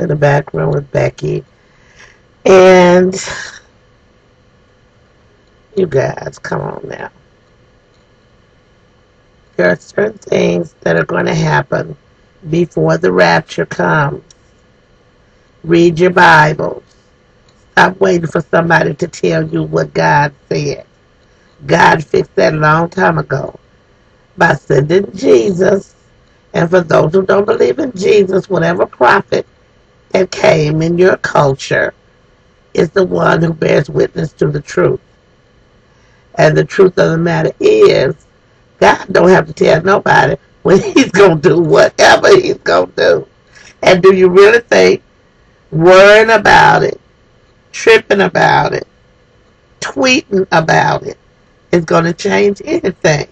in the background with Becky. And you guys, come on now. There are certain things that are going to happen before the rapture comes. Read your Bibles. Stop waiting for somebody to tell you what God said. God fixed that a long time ago by sending Jesus. And for those who don't believe in Jesus, whatever prophet that came in your culture is the one who bears witness to the truth. And the truth of the matter is, God don't have to tell nobody when he's going to do whatever he's going to do. And do you really think worrying about it, tripping about it, tweeting about it is going to change anything?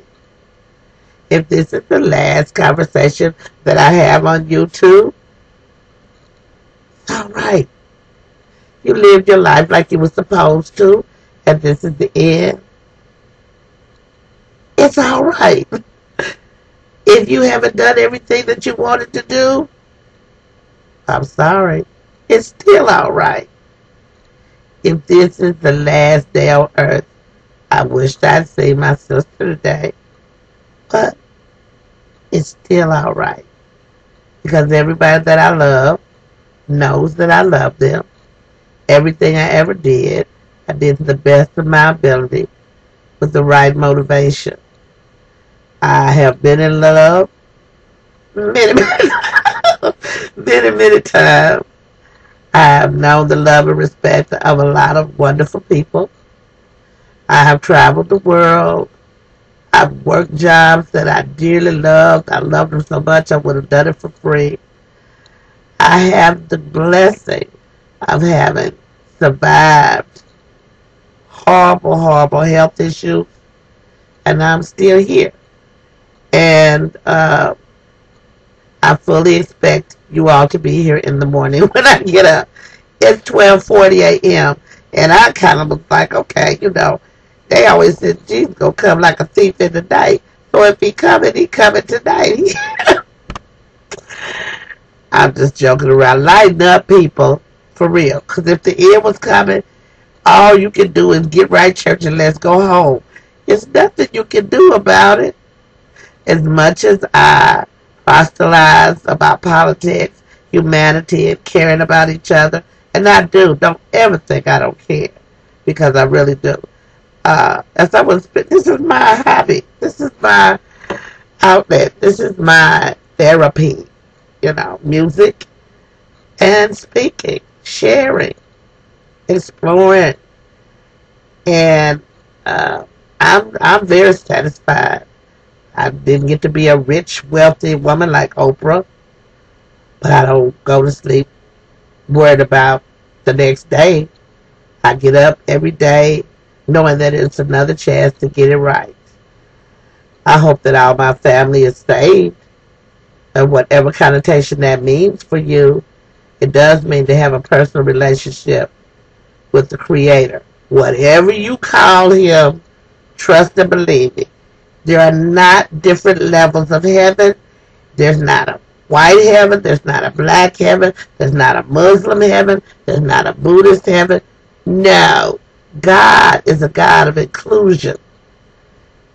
If this is the last conversation that I have on YouTube, it's all right. You lived your life like you were supposed to, and this is the end. It's all right. If you haven't done everything that you wanted to do, I'm sorry. It's still all right. If this is the last day on earth, I wished I'd see my sister today. But it's still all right. Because everybody that I love knows that I love them. Everything I ever did, I did to the best of my ability with the right motivation. I have been in love many times. I have known the love and respect of a lot of wonderful people. I have traveled the world. I've worked jobs that I dearly loved. I loved them so much I would have done it for free. I have the blessing of having survived horrible, horrible health issues, and I'm still here. And I fully expect you all to be here in the morning when I get up. It's 12:40 a.m. and I kind of was like, okay, you know, they always said Jesus gonna come like a thief in the night. So if he coming tonight. I'm just joking around. Lighten up, people, for real. Because if the end was coming, all you can do is get right, church, and let's go home. There's nothing you can do about it. As much as I hostilize about politics, humanity, and caring about each other, and I do, don't ever think I don't care, because I really do. As I was, this is my hobby. This is my outlet. This is my therapy. You know, music and speaking, sharing, exploring, and I'm very satisfied. I didn't get to be a rich, wealthy woman like Oprah, but I don't go to sleep worried about the next day. I get up every day knowing that it's another chance to get it right. I hope that all my family is saved, and whatever connotation that means for you, it does mean to have a personal relationship with the Creator. Whatever you call him, trust and believe it. There are not different levels of heaven. There's not a white heaven. There's not a black heaven. There's not a Muslim heaven. There's not a Buddhist heaven. No. God is a God of inclusion.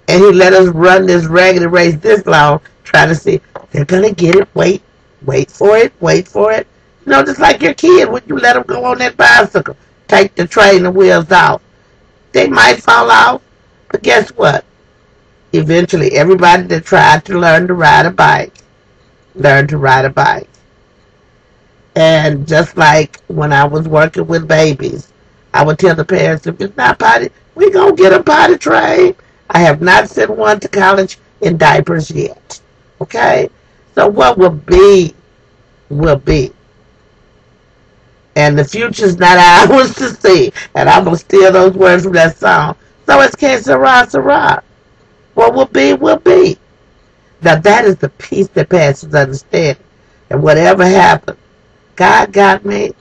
And he let us run this ragged race this long, trying to see, they're going to get it. Wait for it. You know, just like your kid, when you let them go on that bicycle, take the training wheels off. They might fall off, but guess what? Eventually, everybody that tried to learn to ride a bike, learned to ride a bike. And just like when I was working with babies, I would tell the parents, if it's not potty, we're going to get them potty trained. I have not sent one to college in diapers yet. Okay? So what will be, will be. And the future's not ours to see. And I'm going to steal those words from that song. So it's que sera, sera. What will be, will be. Now that is the peace that passes understanding. And whatever happens, God got me.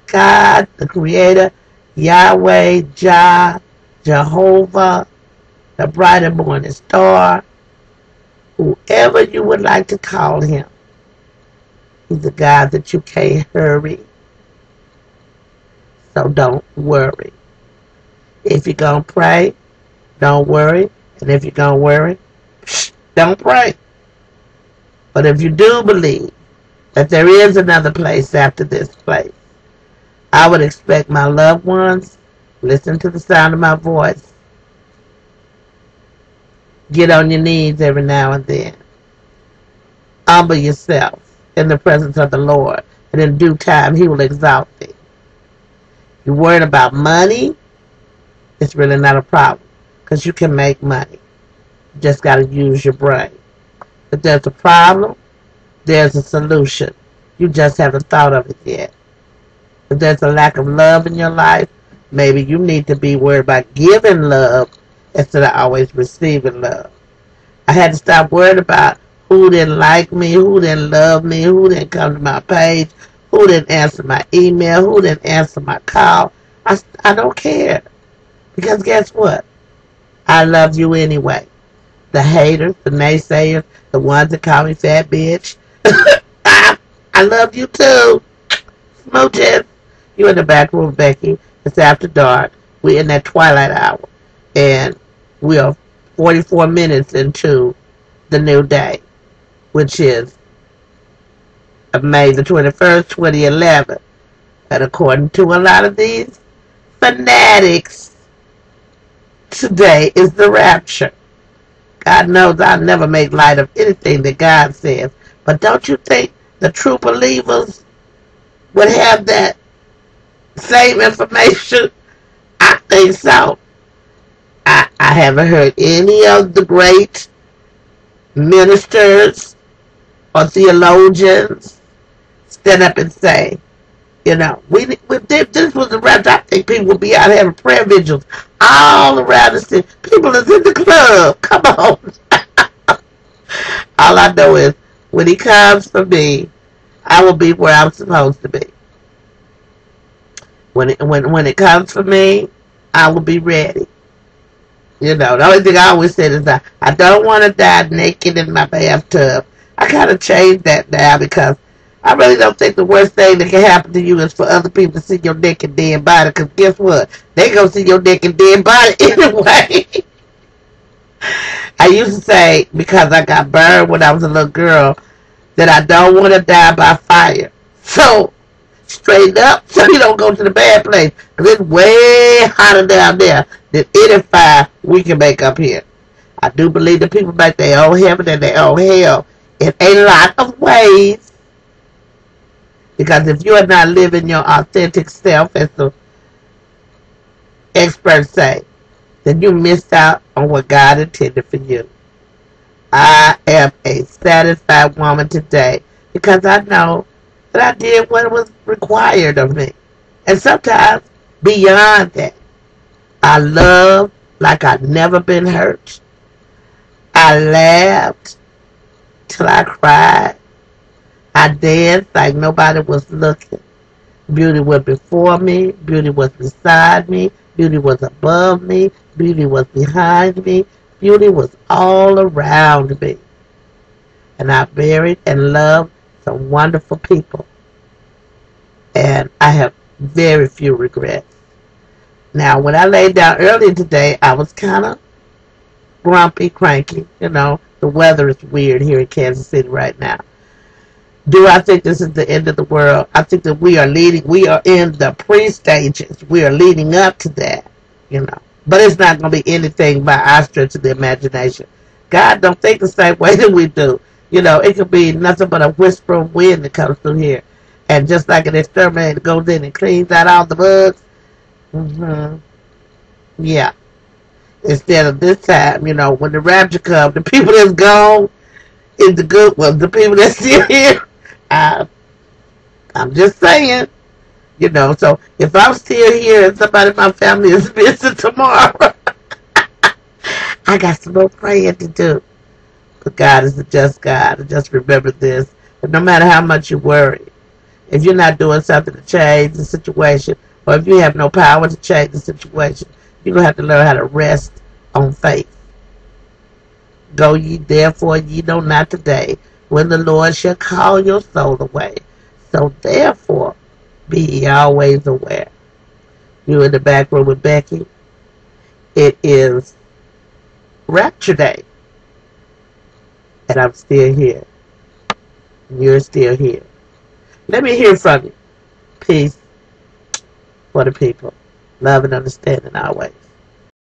God, the Creator, Yahweh, Jah, Jehovah, the bright and morning star, whoever you would like to call him, He's a God that you can't hurry. So don't worry. If you're going to pray, don't worry. And if you're going to worry, don't pray. But if you do believe that there is another place after this place, I would expect my loved ones, listen to the sound of my voice, get on your knees every now and then. Humble yourself in the presence of the Lord, and in due time He will exalt thee. You're worried about money, it's really not a problem, because you can make money. You just got to use your brain. If there's a problem, there's a solution. You just haven't thought of it yet. If there's a lack of love in your life, maybe you need to be worried about giving love instead of always receiving love. I had to stop worrying about who didn't like me, who didn't love me, who didn't come to my page, who didn't answer my email, who didn't answer my call. I don't care. Because guess what? I love you anyway. The haters, the naysayers, the ones that call me fat bitch. I love you too. Smooches. You in the back room, Becky. It's after dark. We're in that twilight hour. And we are 44 minutes into the new day, which is May the 21st, 2011. And according to a lot of these fanatics, today is the rapture. God knows I never make light of anything that God says. But don't you think the true believers would have that same information? I think so. I haven't heard any of the great ministers or theologians stand up and say, you know, if this was the rapture, I think people would be out having prayer vigils all around the city. People is in the club. Come on. All I know is when He comes for me, I will be where I'm supposed to be. When it comes for me, I will be ready. You know, the only thing I always said is that I don't want to die naked in my bathtub. I kind of changed that now because I really don't think the worst thing that can happen to you is for other people to see your naked dead body. Because guess what? They gonna see your naked dead body anyway. I used to say, because I got burned when I was a little girl, that I don't want to die by fire. So, straighten up so you don't go to the bad place. Because it's way hotter down there than any fire we can make up here. I do believe that people make their own heaven and their own hell in a lot of ways. Because if you are not living your authentic self, as the experts say, then you missed out on what God intended for you. I am a satisfied woman today because I know that I did what was required of me. And sometimes beyond that, I love like I've never been hurt. I laughed till I cried. I danced like nobody was looking. Beauty was before me. Beauty was beside me. Beauty was above me. Beauty was behind me. Beauty was all around me. And I buried and loved some wonderful people. And I have very few regrets. Now, when I laid down earlier today, I was kind of grumpy, cranky. You know, the weather is weird here in Kansas City right now. Do I think this is the end of the world? I think that we are in the pre-stages. We are leading up to that, you know. But it's not going to be anything by our stretch of the imagination. God don't think the same way that we do. You know, it could be nothing but a whisper of wind that comes through here. And just like an exterminator goes in and cleans out all the bugs. Yeah. Instead of this time, you know, when the rapture comes, the people that's gone is the good ones. The people that's still here, I'm just saying, you know, so if I'm still here and somebody in my family is missing tomorrow, I got some more praying to do. But God is a just God. And just remember this. And no matter how much you worry, if you're not doing something to change the situation, or if you have no power to change the situation, you're going to have to learn how to rest on faith. Go ye therefore ye know not today when the Lord shall call your soul away. So therefore, be ye always aware. You in the back room with Becky. It is Rapture Day, and I'm still here. You're still here. Let me hear from you. Peace for the people. Love and understanding always.